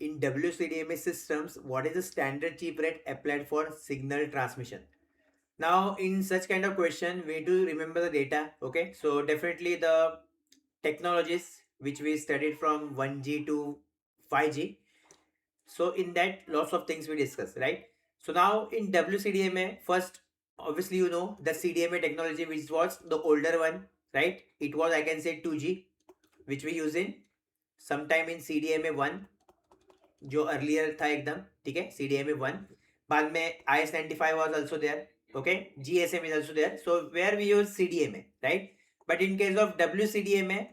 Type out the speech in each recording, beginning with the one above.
in WCDMA systems, what is the standard chip rate applied for signal transmission? Now, in such kind of question, we do remember the data. Okay, so definitely the technologies which we studied from 1G to 5G. So in that, lots of things we discuss, right? So now in WCDMA, first, obviously you know the CDMA technology, which was the older one, right? It was, I can say, 2G, which we use in sometime in CDMA 1, जो earlier था एकदम, ठीक है, CDMA 1. बाद में IS-95 was also there, okay, GSM is also there. So where we use CDMA, right? But in case of WCDMA,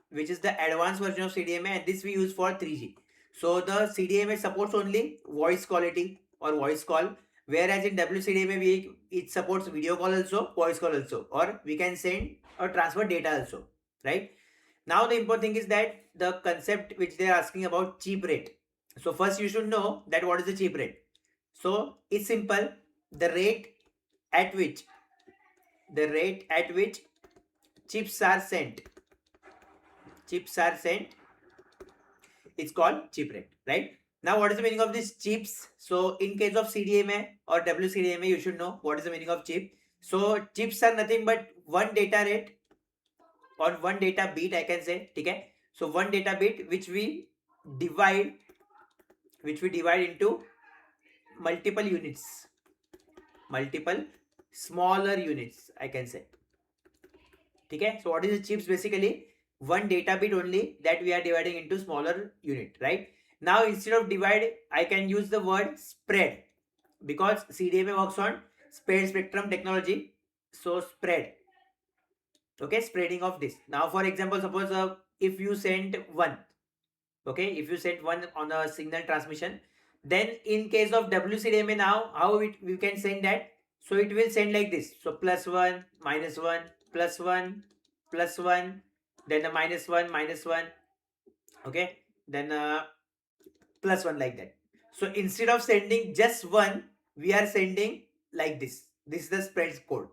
which is the advanced version of CDMA, and this we use for 3G. So the CDMA supports only voice quality or voice call, whereas in WCDMA it supports video call also, voice call also, or we can send or transfer data also, right? Now the important thing is that the concept which they are asking about chip rate. So first you should know that what is the chip rate. So it's simple. The rate at which chips are sent it's called chip rate, right? Now what is the meaning of these chips? So in case of CDMA or WCDMA, you should know what is the meaning of chip. So chips are nothing but one data rate or one data bit, I can say, okay? So one data bit which we divide into multiple units, multiple smaller units, I can say, okay? So what is the chips? Basically one data bit only that we are dividing into smaller unit, right? Now instead of divide, I can use the word spread, because CDMA works on spread spectrum technology. So spread, okay, spreading of this. Now for example, suppose if you send one, okay, if you send one on a signal transmission, then in case of WCDMA, now how we can send that? So it will send like this. So +1, -1, +1, +1, then a -1, okay, then +1, like that. So instead of sending just one, we are sending like this. This is the spread code,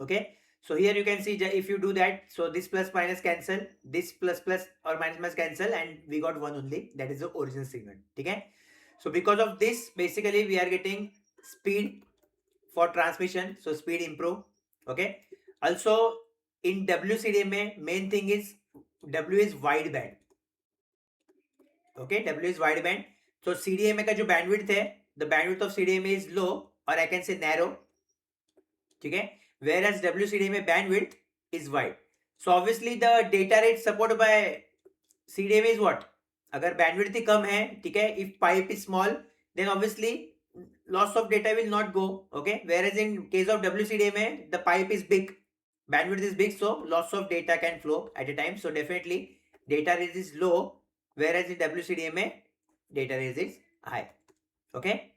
okay? So here you can see, if you do that, so this plus minus cancel, this plus or minus cancel, and we got one only. That is the original signal, okay? So because of this, basically we are getting speed for transmission, so speed improve, okay? Also in WCDMA, main thing is W is wide band, okay? W is wide band. So CDMA का जो bandwidth है, the bandwidth of CDMA is low, or I can say narrow, okay? Whereas WCDMA bandwidth is wide. So obviously the data rate supported by CDMA is what? अगर bandwidth ही कम है, ठीक है, if pipe is small, then obviously loss of data will not go, okay? Whereas in case of WCDMA, the pipe is big, bandwidth is big, so loss of data can flow at a time. So definitely data rate is low, whereas in WCDMA data rate is high, okay?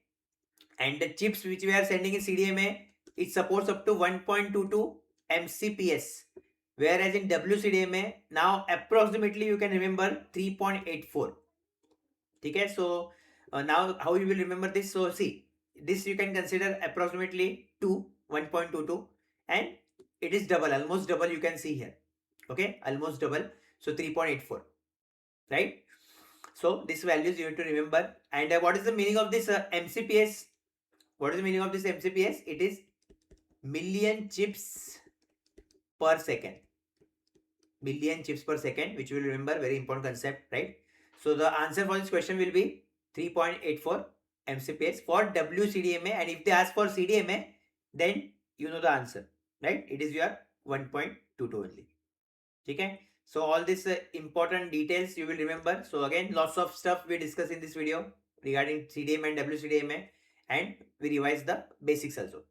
And the chips which we are sending in CDMA, it supports up to 1.22 MCPS, whereas in WCDMA now approximately you can remember 3.84. Okay, so now how you will remember this? So see, this you can consider approximately 1.22, and it is double, almost double, you can see here, okay, almost double. So 3.84, right? So these values you need to remember. And what is the meaning of this MCPS? What is the meaning of this MCPS? It is million chips per second. Million chips per second, which you will remember, very important concept, right? So the answer for this question will be 3.84 MCPS for WCDMA, and if they ask for CDMA, then you know the answer, right? It is your 1.22 only. Okay? So all these important details you will remember. So again, lots of stuff we discuss in this video regarding CDMA and WCDMA, and we revise the basics also.